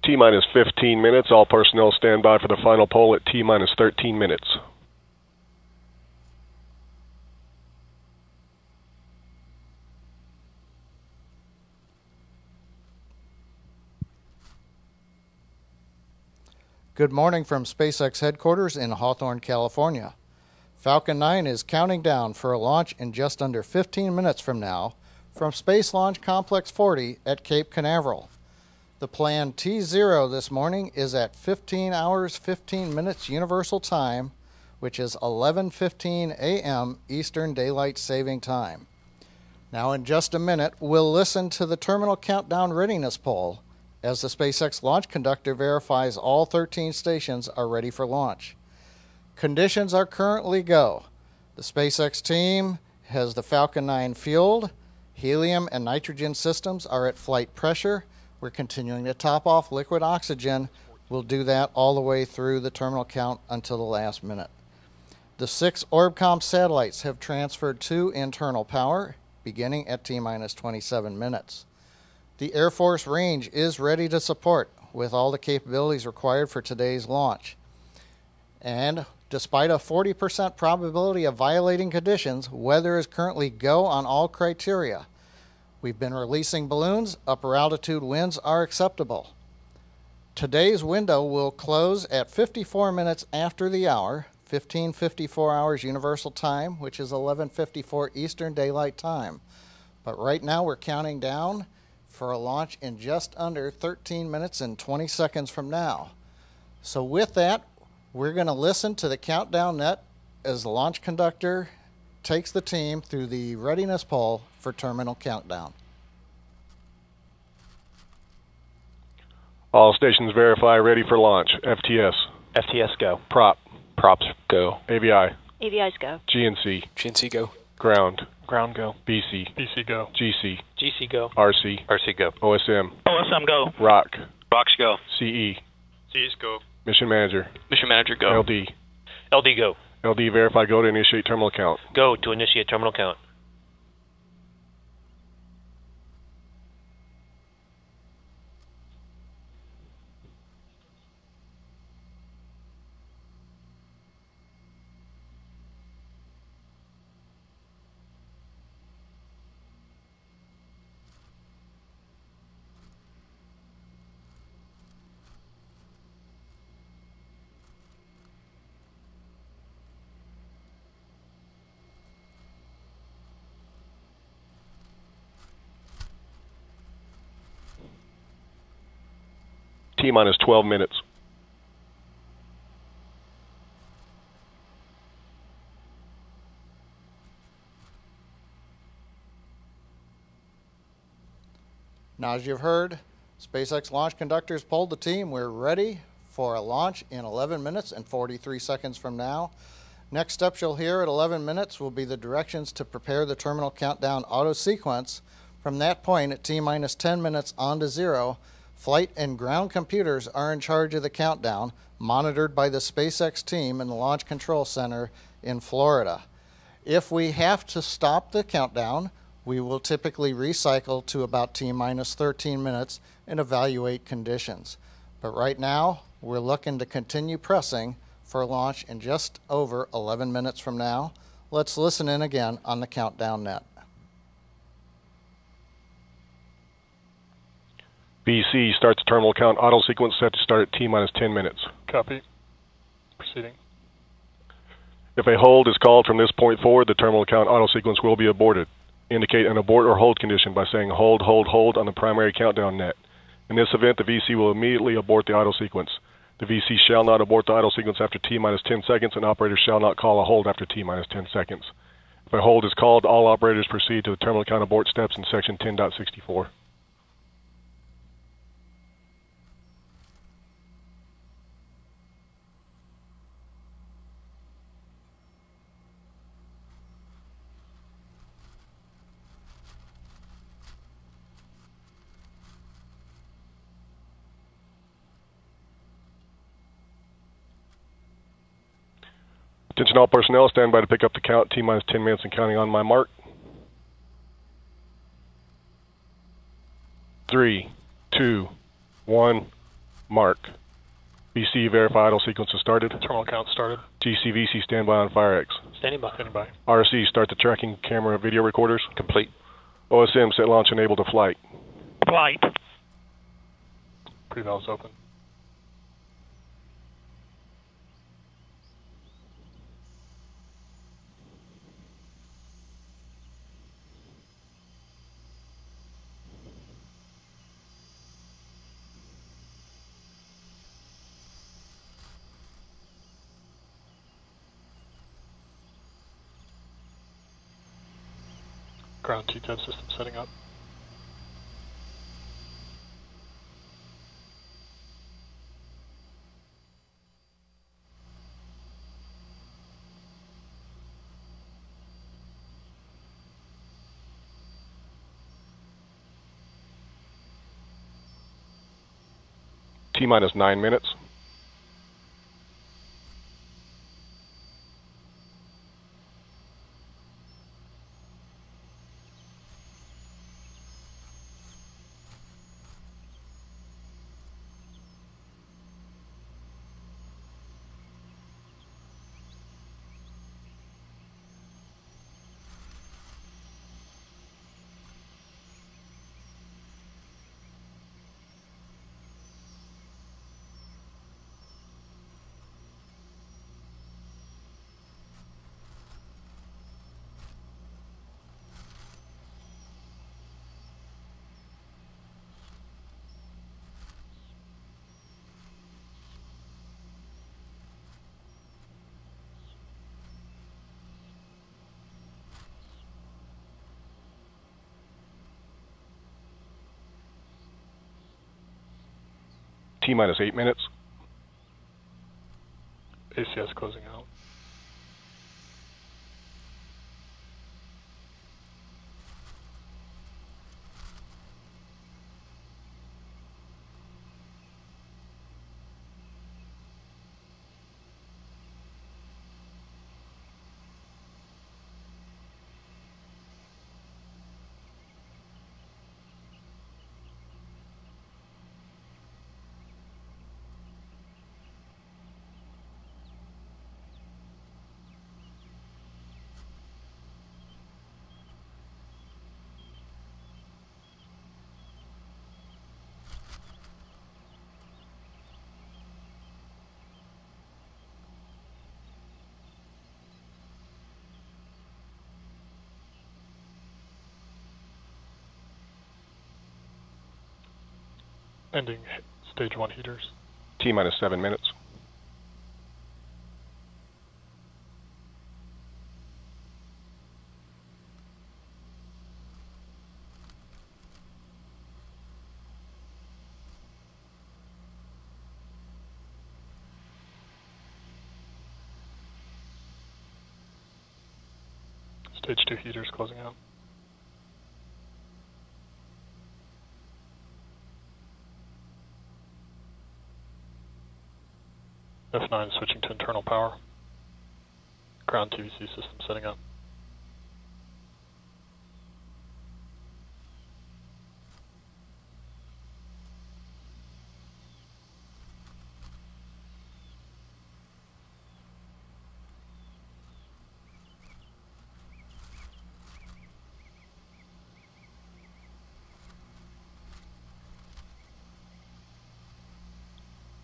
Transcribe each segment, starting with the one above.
T-minus 15 minutes. All personnel stand by for the final poll at T-minus 13 minutes. Good morning from SpaceX headquarters in Hawthorne, California. Falcon 9 is counting down for a launch in just under 15 minutes from now from Space Launch Complex 40 at Cape Canaveral. The planned T0 this morning is at 15 hours 15 minutes Universal Time, which is 11:15 a.m. Eastern Daylight Saving Time. Now in just a minute, we'll listen to the terminal countdown readiness poll as the SpaceX launch conductor verifies all 13 stations are ready for launch. Conditions are currently go. The SpaceX team has the Falcon 9 fueled. Helium and nitrogen systems are at flight pressure. We're continuing to top off liquid oxygen. We'll do that all the way through the terminal count until the last minute. The 6 Orbcomm satellites have transferred to internal power, beginning at T-minus 27 minutes. The Air Force range is ready to support with all the capabilities required for today's launch. And despite a 40% probability of violating conditions, weather is currently go on all criteria. We've been releasing balloons. Upper altitude winds are acceptable. Today's window will close at 54 minutes after the hour, 15:54 hours Universal Time, which is 11:54 Eastern Daylight Time. But right now we're counting down for a launch in just under 13 minutes and 20 seconds from now. So with that, we're going to listen to the countdown net as the launch conductor takes the team through the readiness poll for terminal countdown. All stations verify ready for launch. FTS. FTS go. Prop. Props go. AVI. AVI's go. GNC. GNC go. Ground. Ground go. BC. BC go. GC. GC go. RC. RC go. OSM. OSM go. ROC. Rocks go. CE. C's go. Mission Manager. Mission Manager go. LD. LD go. LD verify go to initiate terminal count. Go to initiate terminal count. T-minus 12 minutes. Now, as you've heard, SpaceX launch conductors polled the team. We're ready for a launch in 11 minutes and 43 seconds from now. Next steps you'll hear at 11 minutes will be the directions to prepare the terminal countdown auto sequence. From that point, at T-minus 10 minutes on to 0, flight and ground computers are in charge of the countdown, monitored by the SpaceX team in the Launch Control Center in Florida. If we have to stop the countdown, we will typically recycle to about T-minus 13 minutes and evaluate conditions. But right now, we're looking to continue pressing for launch in just over 11 minutes from now. Let's listen in again on the countdown net. BC starts terminal count auto sequence set to start at T-minus 10 minutes. Copy. Proceeding. If a hold is called from this point forward, the terminal count auto sequence will be aborted. Indicate an abort or hold condition by saying hold, hold, hold on the primary countdown net. In this event, the VC will immediately abort the auto sequence. The VC shall not abort the auto sequence after T-minus 10 seconds, and operators shall not call a hold after T-minus 10 seconds. If a hold is called, all operators proceed to the terminal count abort steps in section 10.64. Attention all personnel, stand by to pick up the count, T-minus 10 minutes and counting on my mark. 3, 2, 1, Mark. VC verify idle sequence has started. Terminal count started. GCVC standby on FireX. Standing by. Standing by. RC start the tracking camera video recorders. Complete. OSM set launch enabled to flight. Flight. Pre-valves open. Ground T-TEV system setting up. T-minus 9 minutes. T-minus 8 minutes. ACS closing out. Ending stage 1 heaters. T-minus 7 minutes. Stage 2 heaters closing out. F9 switching to internal power. Ground TVC system setting up.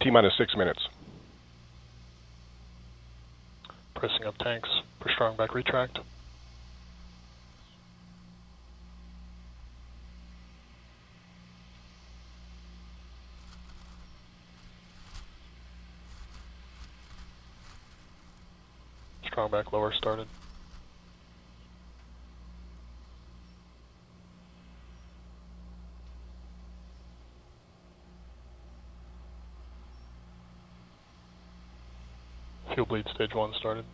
T-minus 6 minutes. Pressing up tanks for strong back retract. Strong back lower started. Fuel bleed stage 1 started.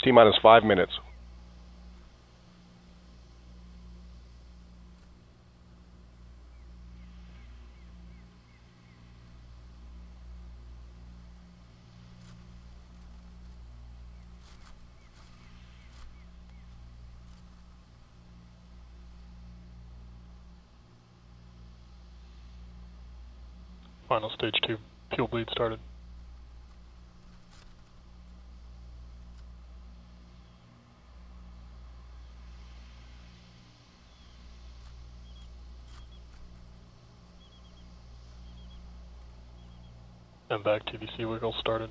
T minus 5 minutes. Final stage 2 fuel bleed started. And back TVC wiggle started.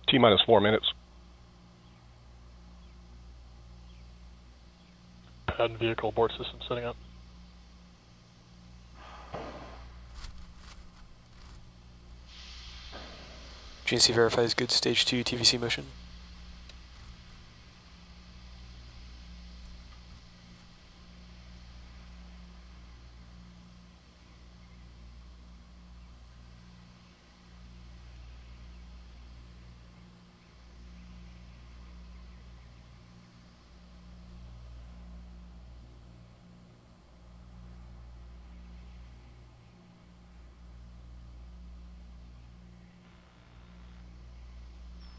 T minus 4 minutes. Pad and vehicle abort system setting up. GNC verifies good stage 2 TVC motion.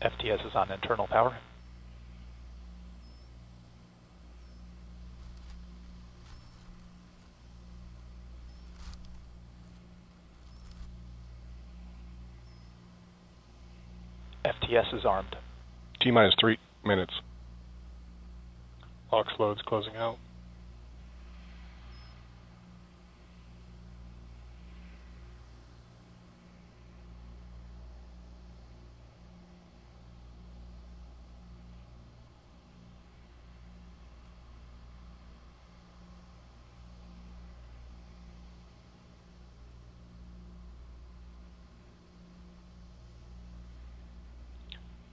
FTS is on internal power. FTS is armed. T minus 3 minutes. Aux loads closing out.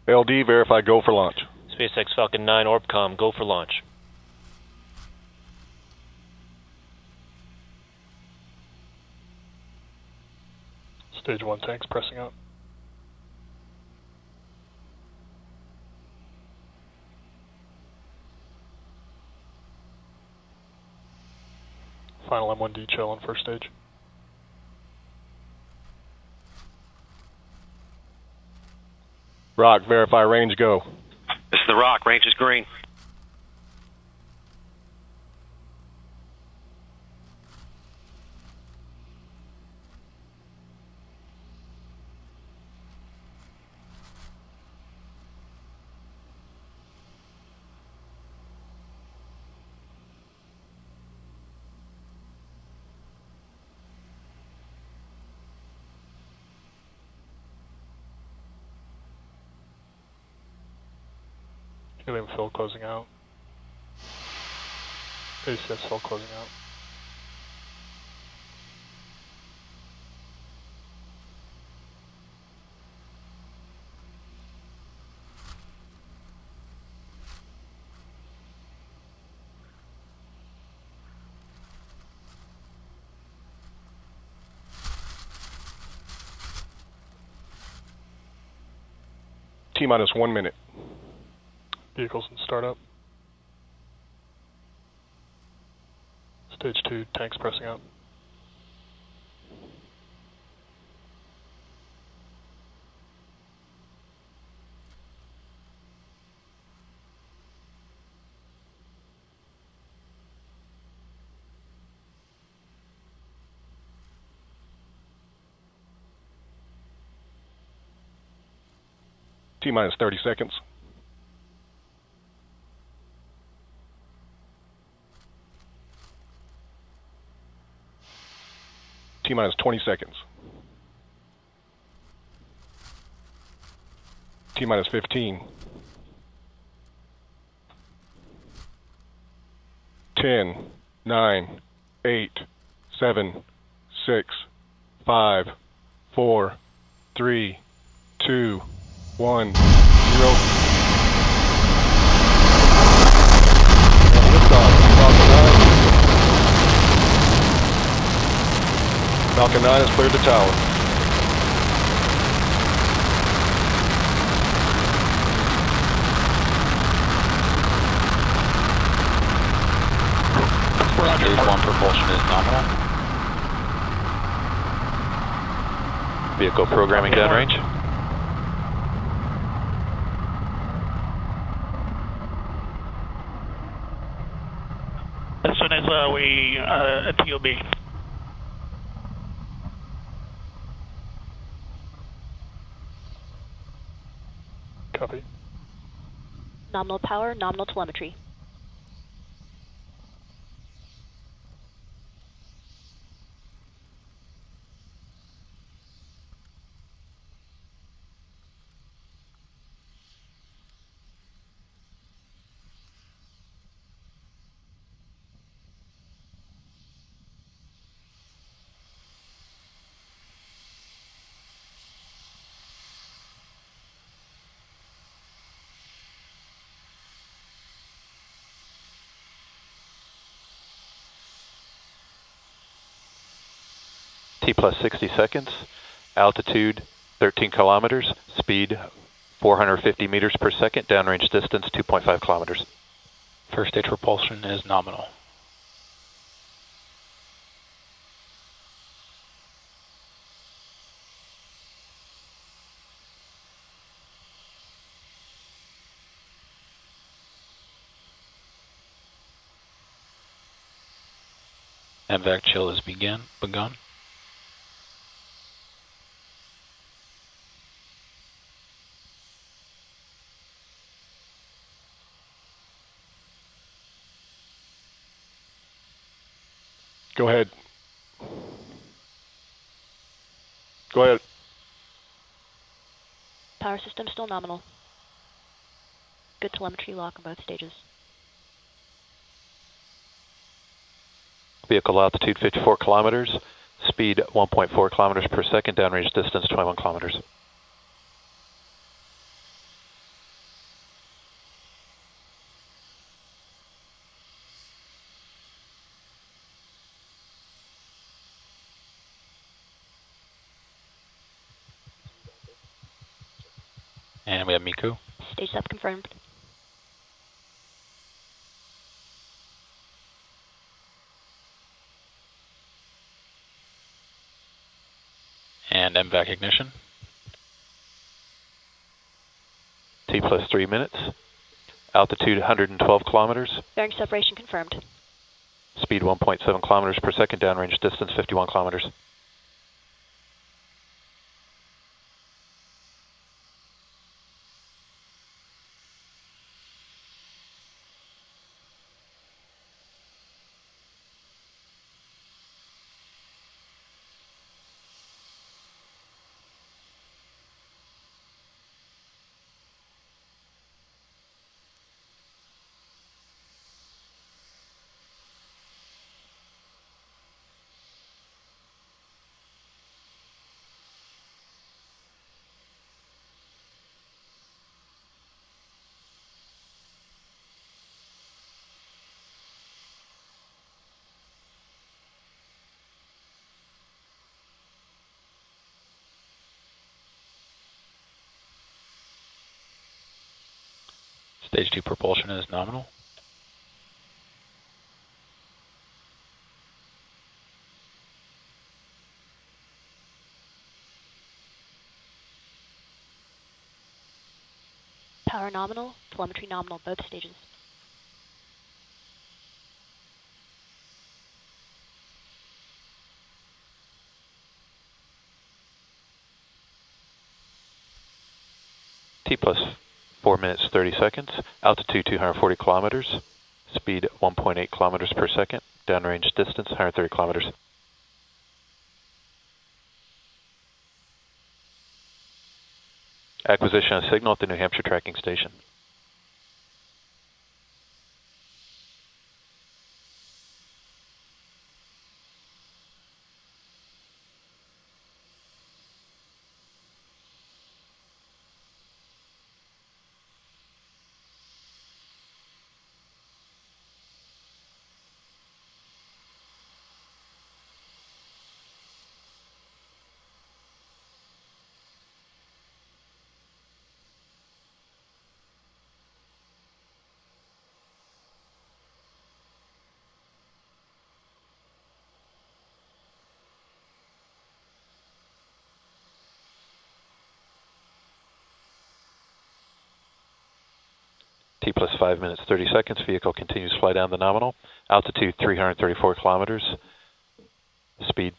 LD, verify go for launch. SpaceX Falcon 9 Orbcomm, go for launch. Stage 1 tanks pressing up. Final M1D chill on first stage. Rock, verify range go. This is the Rock. Range is green. Helium fill closing out. ACS fill closing out. T minus 1 minute. Vehicles in startup. Stage 2 tanks pressing up. T minus 30 seconds. T minus 20 seconds. T minus 15. 10, 9, 8, 7, 6, 5, 4, 3, 2, 1, 0. And liftoff. Falcon 9 has cleared the tower. Stage 1 propulsion is nominal. Vehicle programming downrange. As soon as we at TOB. Copy. Nominal power, nominal telemetry. T plus 60 seconds, altitude 13 kilometers, speed 450 meters per second, downrange distance 2.5 kilometers. First stage propulsion is nominal. MVAC chill has begun. Go ahead. Go ahead. Power system still nominal. Good telemetry lock on both stages. Vehicle altitude 54 kilometers, speed 1.4 kilometers per second, downrange distance 21 kilometers. And we have Miku. Stage sub confirmed. And MVAC ignition. T plus 3 minutes, altitude 112 kilometers, Bearing separation confirmed. speed 1.7 kilometers per second, downrange distance 51 kilometers. Stage 2 propulsion is nominal. Power nominal, telemetry nominal, both stages. T plus 4 minutes 30 seconds, altitude 240 kilometers, speed 1.8 kilometers per second, downrange distance 130 kilometers. Acquisition of signal at the New Hampshire tracking station. T plus 5 minutes 30 seconds. Vehicle continues to fly down the nominal. Altitude 334 kilometers. Speed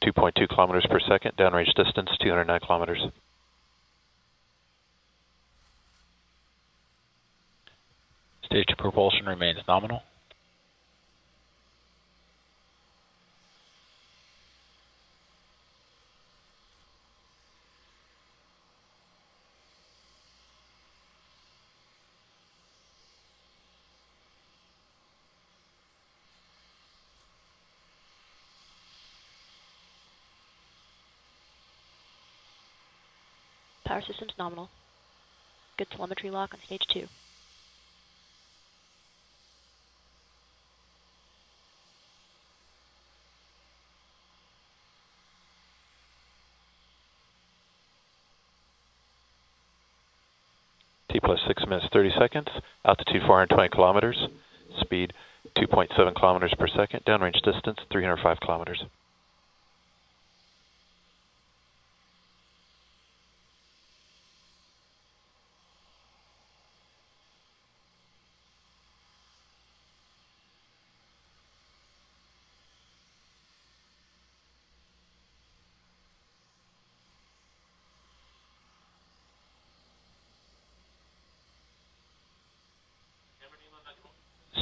2.2 kilometers per second. Downrange distance 209 kilometers. Stage 2 propulsion remains nominal. Power systems nominal. Good telemetry lock on stage 2. T plus 6 minutes 30 seconds. Altitude 420 kilometers. Speed 2.7 kilometers per second. Downrange distance 305 kilometers.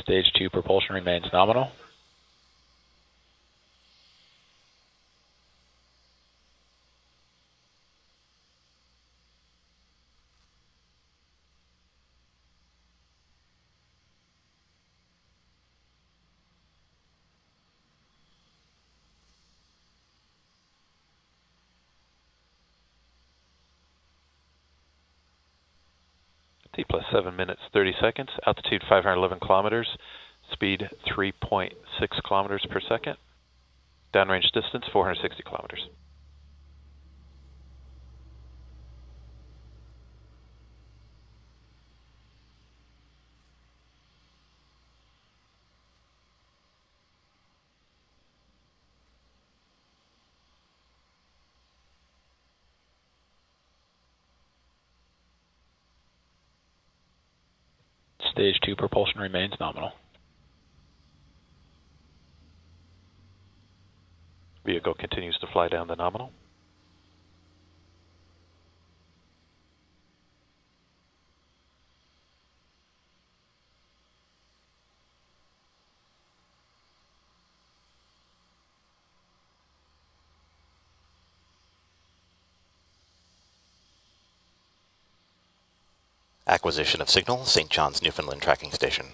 Stage 2 propulsion remains nominal. T plus 7 minutes 30 seconds. Altitude 511 kilometers. Speed 3.6 kilometers per second. Downrange distance 460 kilometers. Stage 2 propulsion remains nominal. Vehicle continues to fly down the nominal. Acquisition of signal, St. John's, Newfoundland tracking station.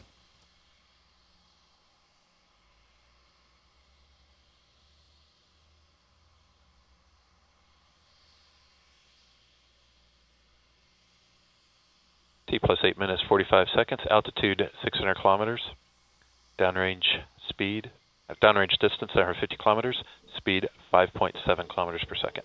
T plus 8 minutes 45 seconds. Altitude 600 kilometers. Downrange distance 150 kilometers. Speed 5.7 kilometers per second.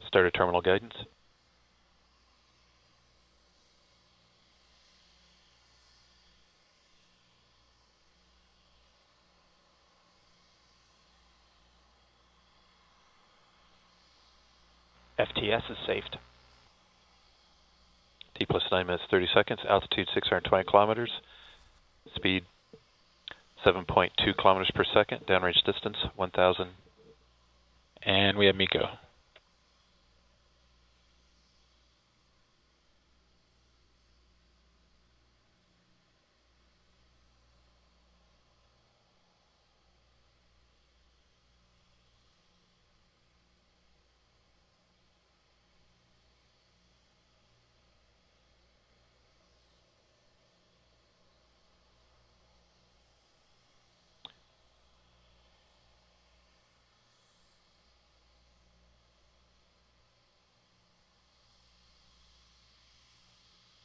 Starter terminal guidance. FTS is safed. T plus 9 minutes 30 seconds. Altitude 620 kilometers. Speed 7.2 kilometers per second. Downrange distance 1,000. And we have MECO.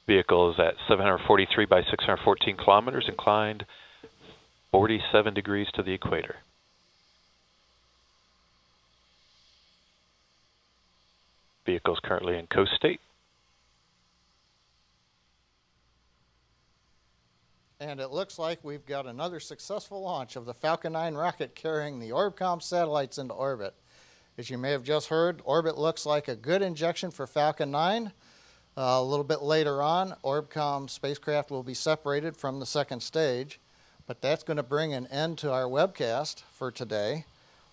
Vehicle is at 743 by 614 kilometers, inclined 47 degrees to the equator. Vehicle is currently in coast state. And it looks like we've got another successful launch of the Falcon 9 rocket carrying the Orbcomm satellites into orbit. As you may have just heard, orbit looks like a good injection for Falcon 9. A little bit later on, Orbcomm spacecraft will be separated from the second stage, but that's going to bring an end to our webcast for today.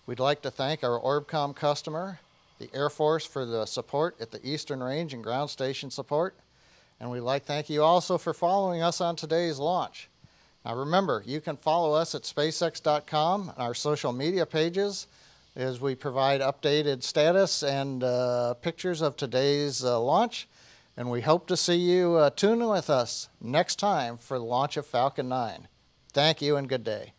We'd like to thank our Orbcomm customer, the Air Force, for the support at the Eastern Range and ground station support. And we'd like to thank you also for following us on today's launch. Now remember, you can follow us at SpaceX.com and our social media pages as we provide updated status and pictures of today's launch. And we hope to see you tune in with us next time for the launch of Falcon 9. Thank you and good day.